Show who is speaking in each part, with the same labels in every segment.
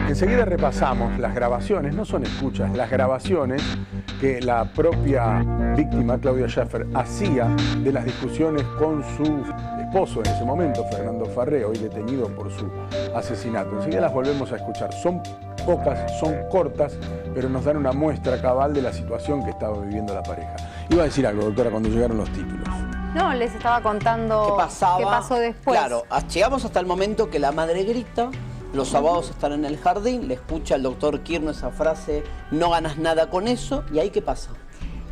Speaker 1: Enseguida repasamos las grabaciones, no son escuchas, las grabaciones que la propia víctima, Claudia Schiffer, hacía de las discusiones con su esposo en ese momento, Fernando Farré, hoy detenido por su asesinato. Enseguida las volvemos a escuchar. Son pocas, son cortas, pero nos dan una muestra cabal de la situación que estaba viviendo la pareja. Iba a decir algo, doctora, cuando llegaron los títulos.
Speaker 2: No, les estaba contando
Speaker 3: ¿Qué pasaba?
Speaker 2: qué pasó después.
Speaker 3: Claro, llegamos hasta el momento que la madre grita, los abogados están en el jardín, le escucha al doctor Kirno esa frase, no ganas nada con eso, ¿y ahí qué pasa?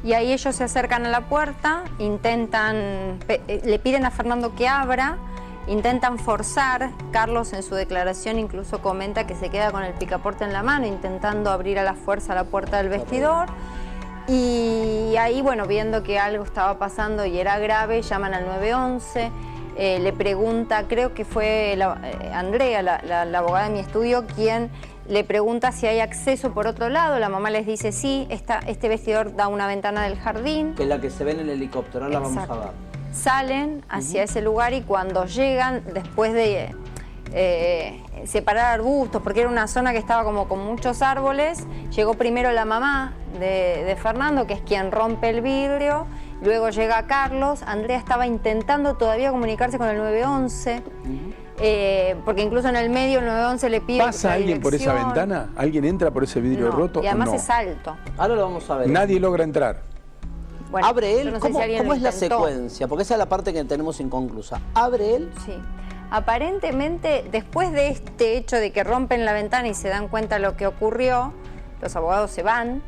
Speaker 2: Y ahí ellos se acercan a la puerta, intentan, le piden a Fernando que abra, intentan forzar. Carlos en su declaración incluso comenta que se queda con el picaporte en la mano, intentando abrir a la fuerza la puerta del vestidor. Y ahí, bueno, viendo que algo estaba pasando y era grave, llaman al 911, le pregunta, creo que fue Andrea, la abogada de mi estudio, quien le pregunta si hay acceso por otro lado. La mamá les dice sí, este vestidor da una ventana del jardín.
Speaker 3: Que es la que se ve en el helicóptero, ahora la vamos a ver.
Speaker 2: Salen hacia ese lugar y cuando llegan, después de separar arbustos, porque era una zona que estaba como con muchos árboles, llegó primero la mamá de Fernando, que es quien rompe el vidrio, luego llega Carlos. Andrea estaba intentando todavía comunicarse con el 911, porque incluso en el medio el 911 le pide...
Speaker 1: ¿Pasa alguien por esa ventana? ¿Alguien entra por ese vidrio roto?
Speaker 2: Y además
Speaker 1: no?
Speaker 2: es alto.
Speaker 3: Ahora lo vamos a ver.
Speaker 1: Nadie logra entrar.
Speaker 2: Bueno,
Speaker 3: ¿Abre él?
Speaker 2: no sé
Speaker 3: ¿Cómo,
Speaker 2: si
Speaker 3: ¿cómo es la
Speaker 2: intentó.
Speaker 3: secuencia? Porque esa es la parte que tenemos inconclusa. ¿Abre él?
Speaker 2: Sí. Aparentemente, después de este hecho de que rompen la ventana y se dan cuenta de lo que ocurrió, los abogados se van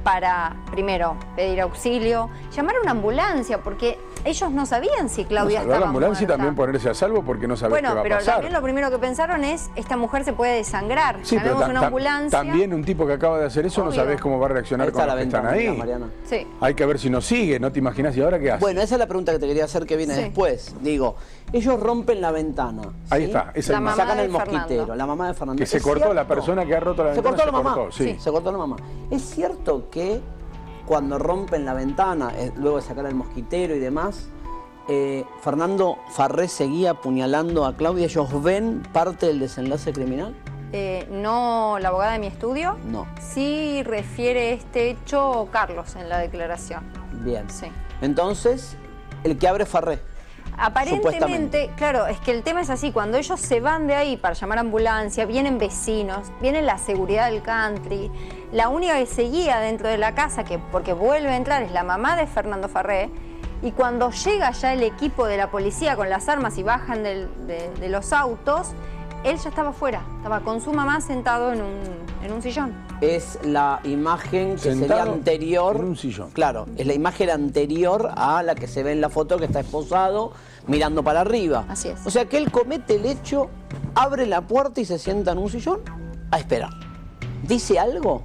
Speaker 2: para, primero, pedir auxilio, llamar a una ambulancia, porque ellos no sabían si Claudia
Speaker 1: Salvar
Speaker 2: estaba
Speaker 1: la ambulancia
Speaker 2: muerta.
Speaker 1: y también ponerse a salvo porque no sabés qué va a
Speaker 2: pero
Speaker 1: pasar.
Speaker 2: también lo primero que pensaron es, esta mujer se puede desangrar,
Speaker 1: Sí, pero
Speaker 2: llamemos una ambulancia.
Speaker 1: también un tipo que acaba de hacer eso no
Speaker 2: Obvio.
Speaker 1: sabés cómo va a reaccionar
Speaker 3: Ahí
Speaker 1: con
Speaker 3: está
Speaker 1: los
Speaker 3: la
Speaker 1: que están
Speaker 3: ventana,
Speaker 1: ahí.
Speaker 3: mira, Mariana.
Speaker 2: Sí.
Speaker 1: Hay que ver si nos sigue, no te imaginas y ahora qué hace.
Speaker 3: Bueno, esa es la pregunta que te quería hacer que viene
Speaker 2: Sí.
Speaker 3: después. Digo, ellos rompen la ventana.
Speaker 1: Ahí
Speaker 3: ¿sí?
Speaker 1: está, esa
Speaker 2: La
Speaker 1: imagen.
Speaker 2: mamá
Speaker 3: Sacan
Speaker 2: de
Speaker 3: el mosquitero,
Speaker 2: Fernando.
Speaker 3: la mamá de Fernando.
Speaker 1: Que se
Speaker 3: ¿Es
Speaker 1: cortó, la
Speaker 3: cierto?
Speaker 1: persona que ha roto la
Speaker 3: Se
Speaker 1: ventana
Speaker 3: cortó la mamá.
Speaker 1: sí.
Speaker 3: Se cortó la mamá. ¿Es cierto que cuando rompen la ventana, luego de sacar el mosquitero y demás, Fernando Farré seguía apuñalando a Claudia? ¿Ellos ven parte del desenlace criminal?
Speaker 2: No, la abogada de mi estudio.
Speaker 3: No.
Speaker 2: Sí refiere este hecho Carlos en la declaración.
Speaker 3: Bien.
Speaker 2: Sí.
Speaker 3: Entonces, el que abre es Farré.
Speaker 2: Aparentemente, claro, es que el tema es así, cuando ellos se van de ahí para llamar a ambulancia, vienen vecinos, viene la seguridad del country, la única que seguía dentro de la casa, porque vuelve a entrar, es la mamá de Fernando Farré, y cuando llega ya el equipo de la policía con las armas y bajan de los autos, él ya estaba afuera, estaba con su mamá sentado en un sillón.
Speaker 3: Es la imagen que
Speaker 1: Sentado
Speaker 3: sería anterior.
Speaker 1: en un sillón.
Speaker 3: Claro, es la imagen anterior a la que se ve en la foto, que está esposado mirando para arriba.
Speaker 2: Así es.
Speaker 3: O sea que él comete el hecho, abre la puerta y se sienta en un sillón a esperar. ¿Dice algo?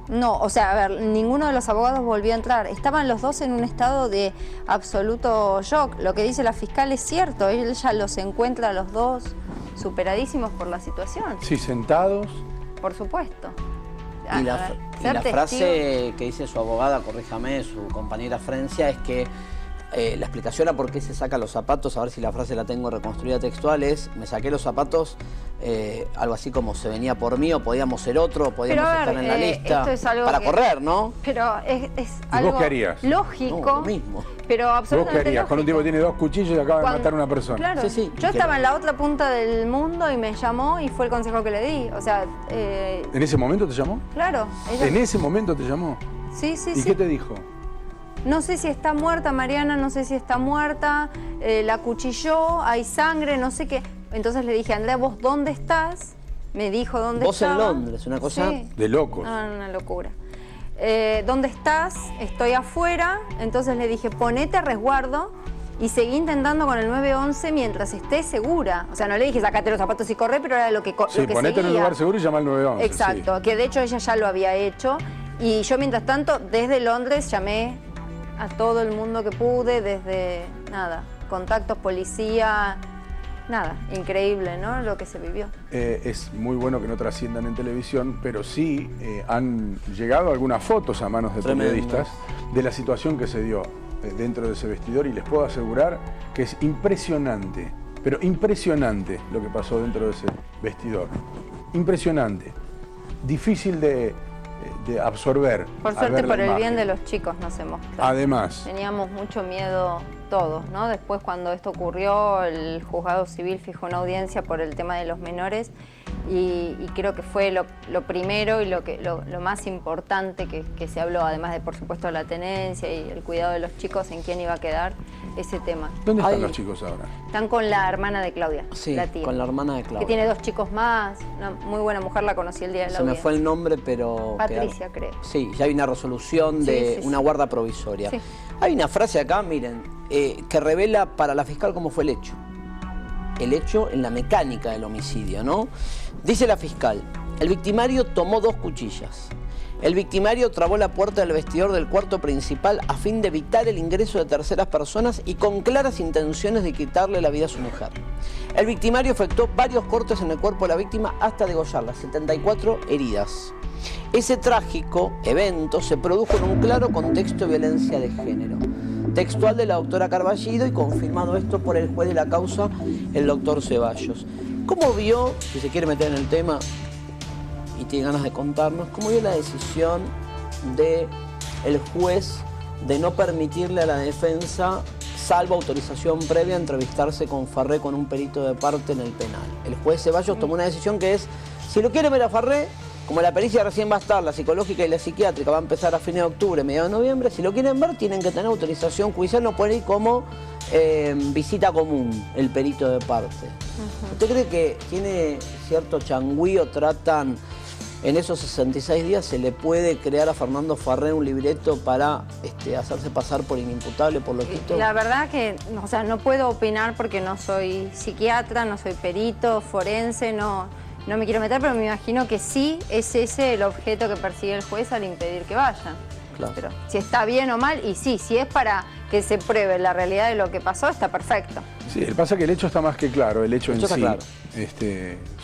Speaker 2: No, o sea, a ver, ninguno de los abogados volvió a entrar. Estaban los dos en un estado de absoluto shock. Lo que dice la fiscal es cierto, ella los encuentra a los dos superadísimos por la situación.
Speaker 1: Sí, sentados.
Speaker 2: Por supuesto.
Speaker 3: Y la
Speaker 2: Ser testigo.
Speaker 3: frase que dice su abogada, corríjame, su compañera Frencia, es que la explicación a por qué se saca los zapatos, a ver si la frase la tengo reconstruida textual, es: me saqué los zapatos, algo así como se venía por mí, o podíamos ser otro, o podíamos
Speaker 2: Pero a ver,
Speaker 3: estar en la lista.
Speaker 2: esto es algo
Speaker 3: para
Speaker 2: que-
Speaker 3: correr, ¿no?
Speaker 2: Pero es
Speaker 1: ¿Y
Speaker 2: algo
Speaker 1: vos qué harías?
Speaker 2: lógico,
Speaker 3: No, lo mismo.
Speaker 2: pero
Speaker 1: ¿Vos qué
Speaker 2: absolutamente
Speaker 1: harías? Con un tipo
Speaker 2: lógico.
Speaker 1: que tiene 2 cuchillos y acaba de
Speaker 2: Cuando-
Speaker 1: matar a una persona.
Speaker 2: Claro,
Speaker 3: Sí, sí,
Speaker 2: yo
Speaker 3: que-
Speaker 2: estaba en la otra punta del mundo y me llamó y fue el consejo que le di. O sea,
Speaker 1: ¿En ese momento te llamó?
Speaker 2: claro. ella-
Speaker 1: ¿En ese momento te llamó?
Speaker 2: Sí, sí,
Speaker 1: ¿Y
Speaker 2: sí.
Speaker 1: qué te dijo?
Speaker 2: No sé si está muerta Mariana, no sé si está muerta, la cuchilló, hay sangre, no sé qué. Entonces le dije, Andrea, ¿vos dónde estás? Me dijo dónde
Speaker 3: Vos en
Speaker 2: estaba.
Speaker 3: Londres, una cosa
Speaker 2: Sí.
Speaker 1: De locos.
Speaker 2: No, una locura. ¿Dónde estás? Estoy afuera. Entonces le dije, ponete a resguardo y seguí intentando con el 911 mientras esté segura. O sea, no le dije, sacate los zapatos y corre, pero era lo que
Speaker 1: Sí,
Speaker 2: lo que
Speaker 1: ponete en un
Speaker 2: seguía.
Speaker 1: lugar seguro y llama al 911.
Speaker 2: Exacto, que de hecho ella ya lo había hecho. Y yo, mientras tanto, desde Londres llamé a todo el mundo que pude, desde, nada, contactos, policía, nada, increíble, ¿no? Lo que se vivió.
Speaker 1: Es muy bueno que no trasciendan en televisión, pero sí han llegado algunas fotos a manos de
Speaker 3: Tremendo.
Speaker 1: periodistas de la situación que se dio dentro de ese vestidor, y les puedo asegurar que es impresionante, pero impresionante lo que pasó dentro de ese vestidor. Impresionante. difícil de absorber.
Speaker 2: Por suerte, por el bien de los chicos nos hemos quedado.
Speaker 1: Además.
Speaker 2: Teníamos mucho miedo todos, ¿no? Después, cuando esto ocurrió, el juzgado civil fijó una audiencia por el tema de los menores y creo que fue lo primero y lo más importante que se habló, además de, por supuesto, la tenencia y el cuidado de los chicos, en quién iba a quedar ese tema.
Speaker 1: ¿Dónde están los chicos ahora?
Speaker 2: Están con la hermana de Claudia,
Speaker 3: sí,
Speaker 2: la tía.
Speaker 3: Con la hermana de Claudia.
Speaker 2: Que tiene 2 chicos más, una muy buena mujer, la conocí el día de la audiencia.
Speaker 3: Se me fue el nombre, pero...
Speaker 2: Patricia, creo.
Speaker 3: Sí, ya hay una resolución de una guarda provisoria. Sí. Hay una frase acá, miren, que revela para la fiscal cómo fue el hecho. El hecho en la mecánica del homicidio, ¿no? Dice la fiscal, el victimario tomó 2 cuchillas. El victimario trabó la puerta del vestidor del cuarto principal a fin de evitar el ingreso de terceras personas y con claras intenciones de quitarle la vida a su mujer. El victimario efectuó varios cortes en el cuerpo de la víctima hasta degollarla, 74 heridas. Ese trágico evento se produjo en un claro contexto de violencia de género. Textual de la doctora Carballido y confirmado esto por el juez de la causa, el doctor Ceballos. ¿Cómo vio, si se quiere meter en el tema y tiene ganas de contarnos, cómo vio la decisión del juez de no permitirle a la defensa, salvo autorización previa, entrevistarse con Farré, con un perito de parte en el penal? El juez Ceballos tomó una decisión que es, si lo quiere ver a Farré, como la pericia recién va a estar, la psicológica y la psiquiátrica va a empezar a fines de octubre, mediados de noviembre, si lo quieren ver tienen que tener autorización judicial, no pueden ir como visita común, el perito de parte. ¿Usted cree que tiene cierto changüío, tratan en esos 66 días, se le puede crear a Fernando Farré un libreto para hacerse pasar por inimputable por lo que hizo?
Speaker 2: La verdad que, o sea, no puedo opinar porque no soy psiquiatra, no soy perito, forense, no me quiero meter, pero me imagino que sí es ese el objeto que persigue el juez al impedir que vayan. Claro. Pero si está bien o mal, y sí, si es para que se pruebe la realidad de lo que pasó, está perfecto.
Speaker 1: Sí, el pasa que el hecho está más que claro, el hecho en sí claro.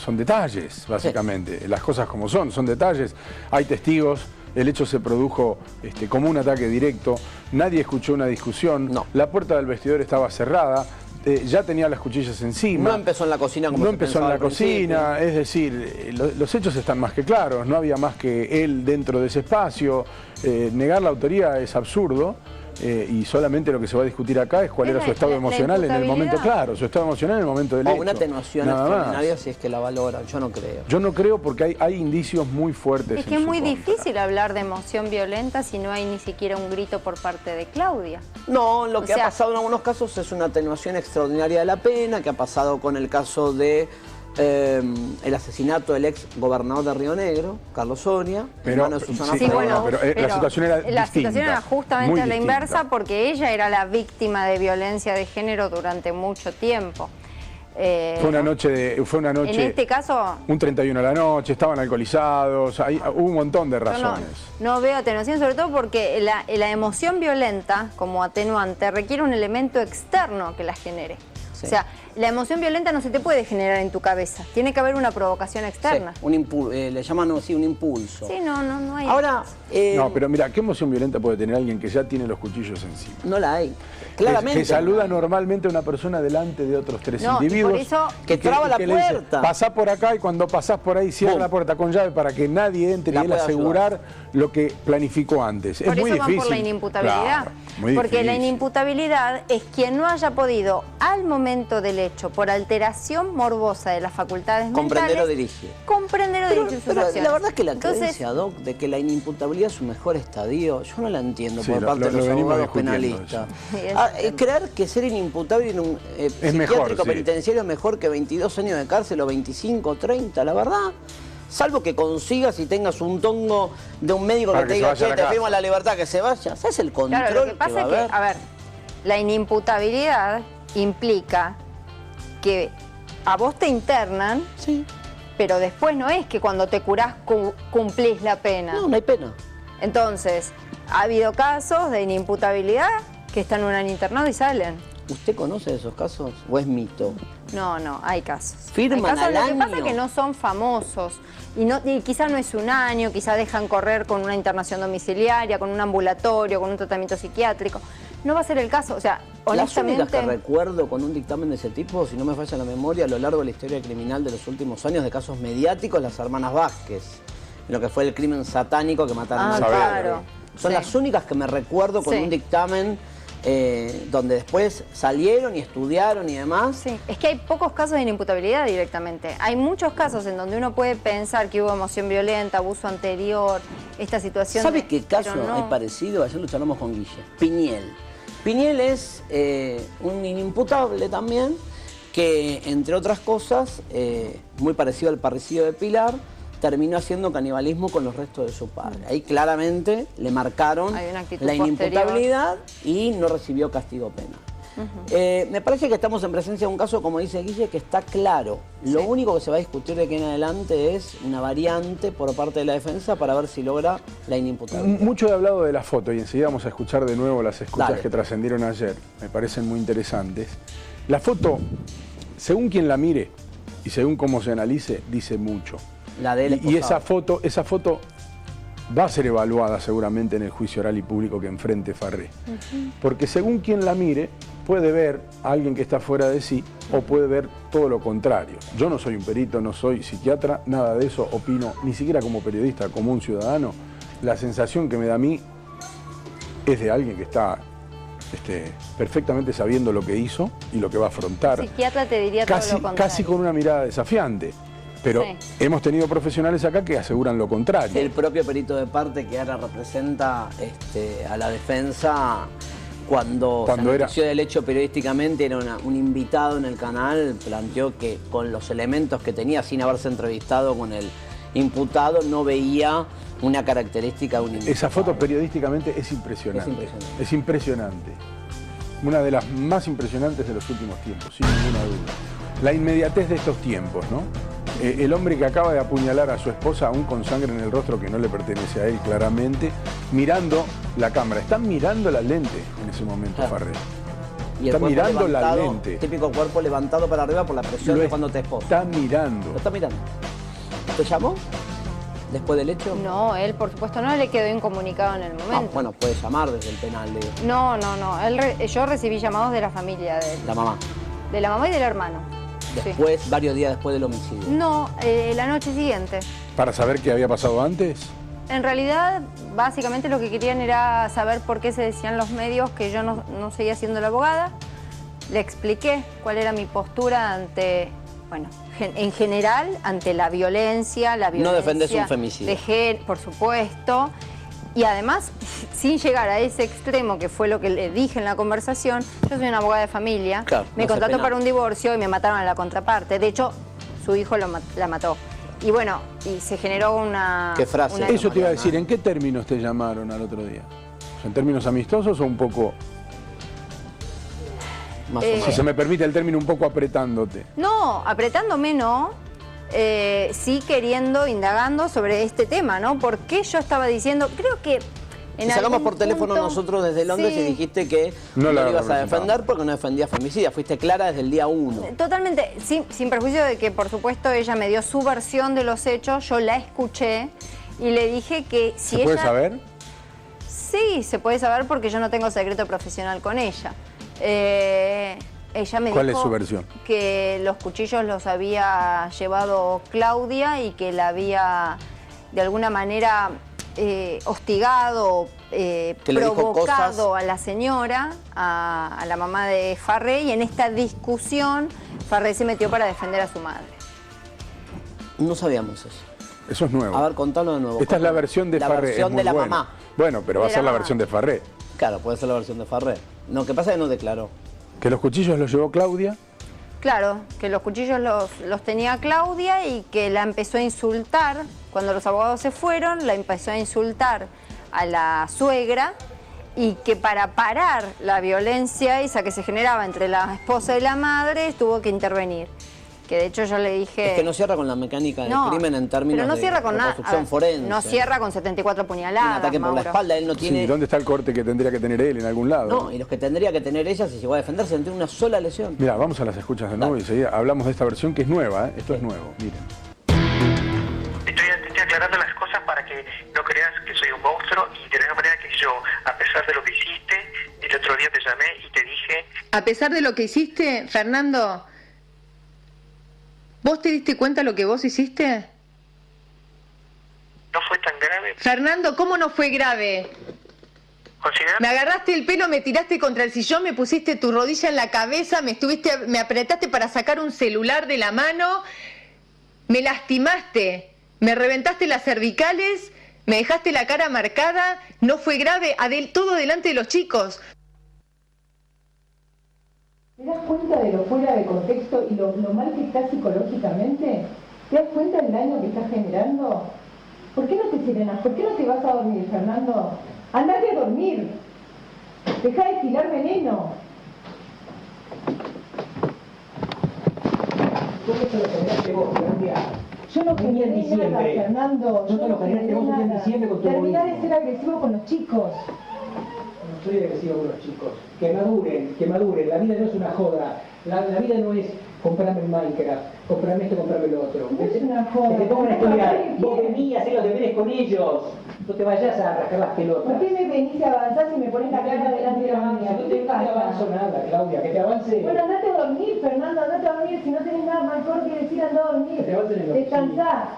Speaker 1: Son detalles, básicamente, sí. Las cosas como son detalles, hay testigos, el hecho se produjo como un ataque directo, nadie escuchó una discusión, la puerta del vestidor estaba cerrada, ya tenía las cuchillas encima.
Speaker 3: No empezó en la cocina como
Speaker 1: no empezó en la cocina, es decir, los hechos están más que claros, no había más que él dentro de ese espacio, negar la autoría es absurdo. Y solamente lo que se va a discutir acá es cuál era su estado emocional en el momento claro, su estado emocional en el momento del hecho.
Speaker 3: O una atenuación extraordinaria si es que la valoran, yo no creo.
Speaker 1: Yo no creo porque hay indicios muy fuertes.
Speaker 2: Es que es muy difícil hablar de emoción violenta si no hay ni siquiera un grito por parte de Claudia.
Speaker 3: No, lo que ha pasado en algunos casos es una atenuación extraordinaria de la pena, que ha pasado con el caso de el asesinato del ex gobernador de Río Negro, Carlos Soria, hermano de Susana
Speaker 2: sí, bueno,
Speaker 1: pero la situación era distinta.
Speaker 2: La situación era justamente a la inversa porque ella era la víctima de violencia de género durante mucho tiempo.
Speaker 1: Fue una noche,
Speaker 2: en este caso,
Speaker 1: un 31 de la noche, estaban alcoholizados, hubo un montón de razones.
Speaker 2: No veo atenuación, sobre todo porque la emoción violenta como atenuante requiere un elemento externo que la genere. Sí. O sea, la emoción violenta no se te puede generar en tu cabeza. Tiene que haber una provocación externa.
Speaker 3: Sí, le llaman así un impulso.
Speaker 2: Sí, no hay.
Speaker 3: Ahora,
Speaker 1: no, pero mira, ¿qué emoción violenta puede tener alguien que ya tiene los cuchillos encima?
Speaker 3: No la hay. Claramente.
Speaker 1: Que saluda normalmente a una persona delante de otros 3 individuos.
Speaker 2: Por eso,
Speaker 3: que traba la puerta.
Speaker 1: Pasá por acá y cuando pasás por ahí cierra la puerta con llave para que nadie entre y él asegurar lo que planificó antes.
Speaker 2: Por
Speaker 1: es muy
Speaker 2: eso
Speaker 1: difícil.
Speaker 2: Van por la inimputabilidad.
Speaker 1: Claro, muy
Speaker 2: porque
Speaker 1: difícil.
Speaker 2: La inimputabilidad es quien no haya podido, al momento del hecho, por alteración morbosa de las facultades
Speaker 3: comprender o dirigir.
Speaker 2: Comprender o dirigir sus acciones.
Speaker 3: La verdad es que la creencia, Doc, de que la inimputabilidad es su mejor estadio, yo no la entiendo por parte de los abogados penalistas. Creer que ser inimputable en un psiquiátrico penitenciario es mejor que 22 años de cárcel o 25, 30, la verdad. Salvo que consigas y tengas un tongo de un médico que te diga, che, te firmo la libertad, que se vaya. ¿Sabes el control?
Speaker 2: Claro, lo que pasa es que, a ver, la inimputabilidad implica que a vos te internan,
Speaker 3: sí,
Speaker 2: pero después no es que cuando te curás cumplís la pena.
Speaker 3: No hay pena.
Speaker 2: Entonces, ha habido casos de inimputabilidad que están un año internados y salen.
Speaker 3: ¿Usted conoce esos casos o es mito?
Speaker 2: No, hay casos.
Speaker 3: ¿Firman al año?
Speaker 2: Lo que pasa es que no son famosos y quizás no es un año, quizás dejan correr con una internación domiciliaria, con un ambulatorio, con un tratamiento psiquiátrico. No va a ser el caso, o sea, honestamente...
Speaker 3: Las únicas que recuerdo con un dictamen de ese tipo, si no me falla la memoria, a lo largo de la historia criminal de los últimos años, de casos mediáticos, las hermanas Vázquez. lo que fue el crimen satánico que mataron a
Speaker 2: claro.
Speaker 3: Son
Speaker 2: Sí.
Speaker 3: las únicas que me recuerdo con
Speaker 2: Sí.
Speaker 3: un dictamen donde después salieron y estudiaron y demás.
Speaker 2: Sí, es que hay pocos casos de inimputabilidad directamente. Hay muchos casos en donde uno puede pensar que hubo emoción violenta, abuso anterior, esta situación.
Speaker 3: ¿Sabe qué caso
Speaker 2: pero no.
Speaker 3: hay parecido? Ayer lo charlamos con Guille. Piñel. Piñel es un inimputable también, que entre otras cosas, muy parecido al parricidio de Pilar, terminó haciendo canibalismo con los restos de su padre. Ahí claramente le marcaron
Speaker 2: Hay una actitud
Speaker 3: la inimputabilidad y no recibió castigo penal. Me parece que estamos en presencia de un caso, como dice Guille, que está claro. Lo único que se va a discutir de aquí en adelante es una variante por parte de la defensa para ver si logra la inimputabilidad.
Speaker 1: Mucho he hablado de la foto y enseguida vamos a escuchar de nuevo las escuchas
Speaker 3: Dale.
Speaker 1: que trascendieron ayer. Me parecen muy interesantes. La foto, según quien la mire y según cómo se analice, dice mucho.
Speaker 3: La de él
Speaker 1: Y esa foto va a ser evaluada seguramente en el juicio oral y público que enfrente Farré. Porque según quien la mire, puede ver a alguien que está fuera de sí o puede ver todo lo contrario. Yo no soy un perito, no soy psiquiatra, nada de eso opino, ni siquiera como periodista, como un ciudadano. La sensación que me da a mí es de alguien que está perfectamente sabiendo lo que hizo y lo que va a afrontar.
Speaker 2: El psiquiatra te diría todo lo contrario.
Speaker 1: Casi con una mirada desafiante. Pero
Speaker 2: Sí.
Speaker 1: hemos tenido profesionales acá que aseguran lo contrario.
Speaker 3: El propio perito de parte que ahora representa a la defensa, cuando se
Speaker 1: era
Speaker 3: anunció del hecho periodísticamente, era un invitado en el canal, planteó que con los elementos que tenía, sin haberse entrevistado con el imputado, no veía una característica de un imputado.
Speaker 1: Esa foto periodísticamente es impresionante. Es impresionante. Una de las más impresionantes de los últimos tiempos, sin ninguna duda. La inmediatez de estos tiempos, ¿no? El hombre que acaba de apuñalar a su esposa, aún con sangre en el rostro que no le pertenece a él claramente, mirando la cámara. Están mirando la lente en ese momento,
Speaker 3: Claro.
Speaker 1: Farré.
Speaker 3: Y el
Speaker 1: Está
Speaker 3: cuerpo
Speaker 1: mirando la
Speaker 3: levantado,
Speaker 1: lente.
Speaker 3: típico cuerpo levantado para arriba por la presión de cuando te esposa.
Speaker 1: Está mirando.
Speaker 3: Lo está mirando. ¿Te llamó después del hecho?
Speaker 2: No, él por supuesto no, le quedó incomunicado en el
Speaker 3: Ah,
Speaker 2: momento.
Speaker 3: bueno, puede llamar desde el penal, digo.
Speaker 2: No. Yo recibí llamados de la familia de él,
Speaker 3: La mamá.
Speaker 2: de la mamá y del hermano. Sí.
Speaker 3: Después, varios días después del homicidio.
Speaker 2: No, la noche siguiente.
Speaker 1: ¿Para saber qué había pasado antes?
Speaker 2: En realidad, básicamente lo que querían era saber por qué se decían los medios que yo no seguía siendo la abogada. Le expliqué cuál era mi postura ante, bueno, en general, ante la violencia.
Speaker 3: No defendés un femicidio.
Speaker 2: Por supuesto. Y además, sin llegar a ese extremo, que fue lo que le dije en la conversación, yo soy una abogada de familia,
Speaker 3: Claro,
Speaker 2: me
Speaker 3: no se
Speaker 2: contrató
Speaker 3: penal.
Speaker 2: para un divorcio y me mataron a la contraparte. De hecho, su hijo la mató. Y bueno, y se generó una...
Speaker 3: ¿Qué frase?
Speaker 2: una-
Speaker 1: Eso te iba a
Speaker 3: Mariana.
Speaker 1: decir, ¿en qué términos te llamaron al otro día? ¿En términos amistosos o un poco,
Speaker 3: Más o menos.
Speaker 1: si se me permite el término, un poco apretándote?
Speaker 2: No, apretándome no, sí queriendo, indagando sobre este tema, ¿no? ¿Por qué yo estaba diciendo? Creo que en
Speaker 3: Te sacamos
Speaker 2: algún
Speaker 3: por teléfono
Speaker 2: punto-
Speaker 3: nosotros desde Londres
Speaker 2: Sí.
Speaker 3: y dijiste que
Speaker 1: No
Speaker 3: no
Speaker 1: la
Speaker 3: lo ibas a
Speaker 1: representaba.
Speaker 3: defender porque no defendías femicidia. Fuiste clara desde el día 1.
Speaker 2: Totalmente, sin perjuicio de que, por supuesto, ella me dio su versión de los hechos, yo la escuché y le dije que si
Speaker 1: ¿Se puede
Speaker 2: ella...
Speaker 1: saber?
Speaker 2: Sí, se puede saber porque yo no tengo secreto profesional con ella. Ella me
Speaker 1: ¿Cuál
Speaker 2: dijo
Speaker 1: es su versión?
Speaker 2: que los cuchillos los había llevado Claudia y que la había, de alguna manera, hostigado,
Speaker 3: le dijo
Speaker 2: provocado
Speaker 3: cosas.
Speaker 2: a la señora, a la mamá de Farré, y en esta discusión Farré se metió para defender a su madre.
Speaker 3: No sabíamos eso.
Speaker 1: Eso es nuevo.
Speaker 3: A ver, contalo de nuevo.
Speaker 1: Esta es la versión de
Speaker 3: la
Speaker 1: Farré.
Speaker 3: versión
Speaker 1: es muy
Speaker 3: de la
Speaker 1: buena.
Speaker 3: mamá.
Speaker 1: Bueno, pero va a
Speaker 2: De
Speaker 1: ser
Speaker 2: la
Speaker 1: la
Speaker 2: mamá.
Speaker 1: versión de Farré.
Speaker 3: Claro, puede ser la versión de Farré. No, que pasa es que no declaró.
Speaker 1: Que los cuchillos los llevó Claudia.
Speaker 2: Claro, que los cuchillos los tenía Claudia y que la empezó a insultar. Cuando los abogados se fueron, la empezó a insultar a la suegra y que para parar la violencia esa que se generaba entre la esposa y la madre, tuvo que intervenir. Que de hecho yo le dije...
Speaker 3: Es que no cierra con la mecánica del
Speaker 2: No,
Speaker 3: crimen en términos
Speaker 2: pero no
Speaker 3: de
Speaker 2: cierra con nada.
Speaker 3: reconstrucción forense.
Speaker 2: No cierra con 74
Speaker 3: Un
Speaker 2: puñaladas,
Speaker 3: ataque por la
Speaker 2: Mauro.
Speaker 3: espalda, él no tiene...
Speaker 1: Sí, ¿dónde está el corte que tendría que tener él? En algún lado.
Speaker 3: No, y los que tendría que tener ella si llegó a defenderse no tiene una sola lesión.
Speaker 1: Mira, vamos a las escuchas de nuevo y enseguida hablamos de esta versión que es nueva, ¿eh? Esto es nuevo, miren.
Speaker 4: Estoy aclarando las cosas para que no creas que soy un monstruo y de la misma manera que yo, a pesar de lo que hiciste, el otro día te llamé y te dije,
Speaker 5: A pesar de lo que hiciste, Fernando, ¿vos te diste cuenta lo que vos hiciste?
Speaker 4: no fue tan grave.
Speaker 5: Fernando, ¿cómo no fue grave?
Speaker 4: ¿Consideras?
Speaker 5: Me agarraste el pelo, me tiraste contra el sillón, me pusiste tu rodilla en la cabeza, me apretaste para sacar un celular de la mano, me lastimaste, me reventaste las cervicales, me dejaste la cara marcada, no fue grave, todo delante de los chicos. ¿Te das cuenta de lo fuera de contexto y lo mal que estás psicológicamente? ¿Te das cuenta del daño que estás generando? ¿Por qué no te serenas? ¿Por qué no te vas a dormir, Fernando? Andate a dormir. Deja de estirar veneno.
Speaker 6: ¿Cómo te lo generaste vos, Claudia?
Speaker 5: Yo no
Speaker 6: Venía en
Speaker 5: generé nada,
Speaker 6: diciembre.
Speaker 5: Fernando.
Speaker 6: No te lo generaste vos en diciembre con tu
Speaker 5: Terminá de
Speaker 6: movimiento.
Speaker 5: ser agresivo con los chicos.
Speaker 6: No soy agresivo con los chicos. Que maduren. La vida no es una joda. La vida no es comprarme en Minecraft, comprarme esto, comprarme lo otro.
Speaker 5: No es una joda.
Speaker 6: Que te pongan a estudiar. Vos venís a hacer los deberes con ellos. No te vayas a rascar las pelotas.
Speaker 5: ¿Por qué me venís y avanzás y me pones la cara delante de la mía?
Speaker 6: No
Speaker 5: ¿Qué te
Speaker 6: te avanzo
Speaker 5: pasa?
Speaker 6: nada, Claudia. Que te avance.
Speaker 5: Bueno, andate a dormir, Fernando, andate a dormir. Si no tenés nada mejor que decir, anda a dormir.
Speaker 6: Te avancen en lo
Speaker 5: Descansá.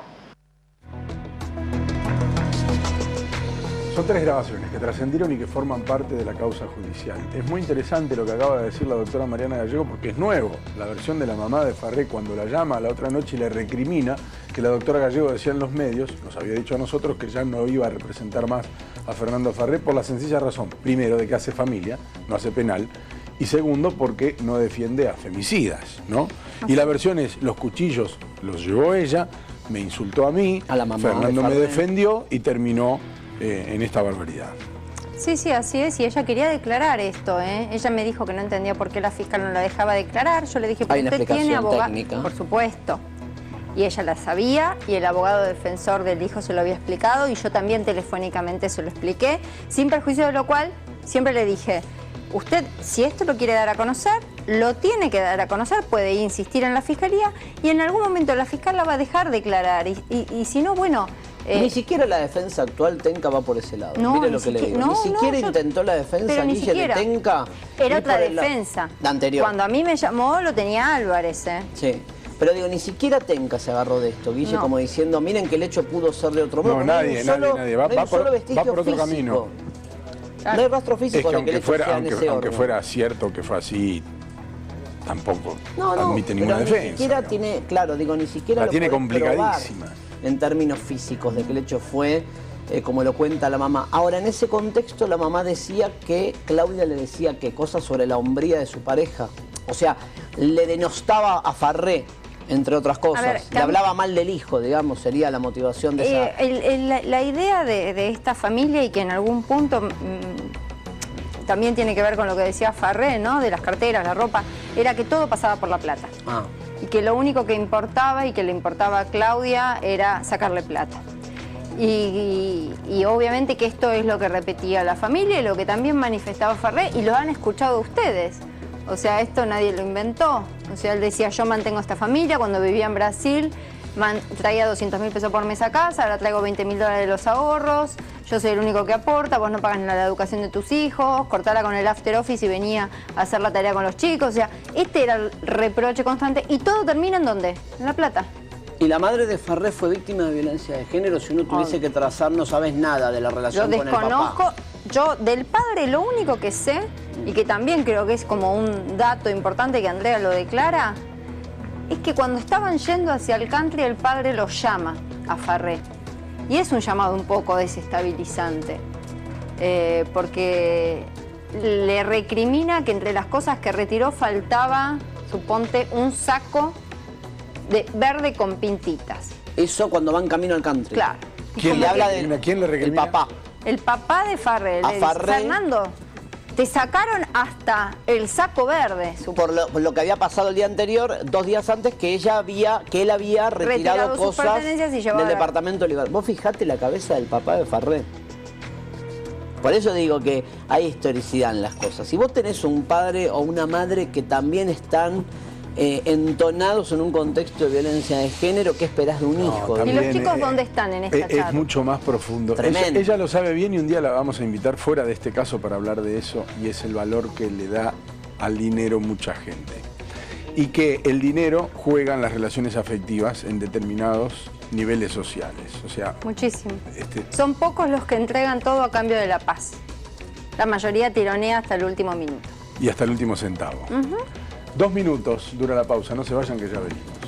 Speaker 1: Son 3 grabaciones que trascendieron y que forman parte de la causa judicial. Es muy interesante lo que acaba de decir la doctora Mariana Gallego porque es nuevo. La versión de la mamá de Farré cuando la llama la otra noche y le recrimina que la doctora Gallego decía en los medios, nos había dicho a nosotros que ya no iba a representar más a Fernando Farré por la sencilla razón, primero, de que hace familia, no hace penal, y segundo, porque no defiende a femicidas, ¿no? Y la versión es, los cuchillos los llevó ella, me insultó a mí,
Speaker 3: A la mamá
Speaker 1: Fernando
Speaker 3: de
Speaker 1: me
Speaker 3: Farré.
Speaker 1: defendió y terminó en esta barbaridad.
Speaker 2: Sí, sí, así es, y ella quería declarar esto, ¿eh? Ella me dijo que no entendía por qué la fiscal no la dejaba declarar. Yo le dije,
Speaker 3: Hay una
Speaker 2: usted tiene
Speaker 3: explicación
Speaker 2: abogado.
Speaker 3: técnica.
Speaker 2: Por supuesto. Y ella la sabía, y el abogado defensor del hijo se lo había explicado, y yo también telefónicamente se lo expliqué, sin perjuicio de lo cual siempre le dije, usted, si esto lo quiere dar a conocer, lo tiene que dar a conocer, puede insistir en la fiscalía, y en algún momento la fiscal la va a dejar declarar, y si no, bueno...
Speaker 3: Ni siquiera la defensa actual Tenca va por ese lado.
Speaker 2: No,
Speaker 3: Mire
Speaker 2: ni
Speaker 3: lo que le
Speaker 2: siquiera-
Speaker 3: digo.
Speaker 2: no,
Speaker 3: Ni siquiera
Speaker 2: no, yo-
Speaker 3: intentó la defensa
Speaker 2: pero ni
Speaker 3: Guille de
Speaker 2: siquiera.
Speaker 3: Tenca.
Speaker 2: Era
Speaker 3: ir
Speaker 2: otra
Speaker 3: por el
Speaker 2: defensa.
Speaker 3: la anterior.
Speaker 2: Cuando a mí me llamó lo tenía Álvarez, ¿eh?
Speaker 3: Sí. Pero digo, ni siquiera Tenca se agarró de esto, Guille,
Speaker 2: No.
Speaker 3: como diciendo, miren que el hecho pudo ser de otro modo.
Speaker 1: No,
Speaker 3: No hay
Speaker 1: nadie,
Speaker 3: un solo-
Speaker 1: nadie. Va
Speaker 3: no hay un
Speaker 1: por-
Speaker 3: solo
Speaker 1: va
Speaker 3: vestigio
Speaker 1: por otro
Speaker 3: físico.
Speaker 1: camino.
Speaker 2: Claro.
Speaker 3: No hay rastro
Speaker 1: Es
Speaker 3: físico
Speaker 1: que
Speaker 3: de que el hecho sea en ese
Speaker 1: aunque
Speaker 3: orden.
Speaker 1: fuera cierto que fue así, tampoco
Speaker 3: No,
Speaker 1: admite ninguna
Speaker 3: pero
Speaker 1: defensa.
Speaker 3: Ni siquiera
Speaker 1: ¿no?
Speaker 3: tiene, claro, digo, ni siquiera
Speaker 1: La
Speaker 3: lo
Speaker 1: tiene
Speaker 3: podés
Speaker 1: complicadísima.
Speaker 3: probar en términos físicos de que el hecho fue como lo cuenta la mamá. Ahora, en ese contexto, la mamá decía que Claudia le decía que cosas sobre la hombría de su pareja. O sea, le denostaba a Farré, entre otras cosas.
Speaker 2: ver,
Speaker 3: le hablaba mal del hijo, digamos, sería la motivación de esa...
Speaker 2: La idea de esta familia, y que en algún punto también tiene que ver con lo que decía Farré, ¿no? De las carteras, la ropa, era que todo pasaba por la plata.
Speaker 3: Ah.
Speaker 2: Y que lo único que importaba y que le importaba a Claudia era sacarle plata. Y obviamente que esto es lo que repetía la familia y lo que también manifestaba Farré, y lo han escuchado ustedes. O sea, esto nadie lo inventó. O sea, él decía, yo mantengo esta familia. Cuando vivía en Brasil, traía 200.000 pesos por mes a casa, ahora traigo $20.000 de los ahorros, yo soy el único que aporta, vos no pagas ni la educación de tus hijos, cortala con el after office y venía a hacer la tarea con los chicos. O sea, este era el reproche constante, y todo termina ¿en dónde? En La Plata.
Speaker 3: ¿Y la madre de Farré fue víctima de violencia de género? Si uno tuviese que trazar, no sabes nada de la
Speaker 2: Yo
Speaker 3: relación con el
Speaker 2: desconozco,
Speaker 3: papá.
Speaker 2: yo del padre lo único que sé, y que también creo que es como un dato importante que Andrea lo declara, es que cuando estaban yendo hacia el country, el padre los llama a Farré. Y es un llamado un poco desestabilizante, porque le recrimina que entre las cosas que retiró faltaba, suponte, un saco de verde con pintitas.
Speaker 3: Eso cuando van camino al country.
Speaker 2: Claro.
Speaker 3: ¿Quién le habla de
Speaker 1: ¿A quién le
Speaker 3: el
Speaker 1: recrimina?
Speaker 3: papá?
Speaker 2: El papá de Farré
Speaker 3: A
Speaker 2: le dice,
Speaker 3: Farré.
Speaker 2: Fernando, te sacaron hasta el saco verde,
Speaker 3: Por lo que había pasado el día anterior, 2 días antes, que él había retirado
Speaker 2: sus
Speaker 3: cosas
Speaker 2: pertenencias y llevaba-
Speaker 3: del departamento legal. Vos fijate la cabeza del papá de Farré. Por eso digo que hay historicidad en las cosas. Si vos tenés un padre o una madre que también están entonados en un contexto de violencia de género, ¿qué esperás de un hijo?
Speaker 2: ¿Y
Speaker 1: también,
Speaker 2: los chicos dónde están en esta
Speaker 1: Es
Speaker 2: charla?
Speaker 1: mucho más profundo.
Speaker 3: Tremendo.
Speaker 1: Ella lo sabe bien, y un día la vamos a invitar fuera de este caso para hablar de eso, y es el valor que le da al dinero mucha gente. y que el dinero juega en las relaciones afectivas en determinados niveles sociales. O sea,
Speaker 2: muchísimo. Son pocos los que entregan todo a cambio de la paz. La mayoría tironea hasta el último minuto.
Speaker 1: Y hasta el último centavo. 2 minutos dura la pausa, no se vayan que ya venimos.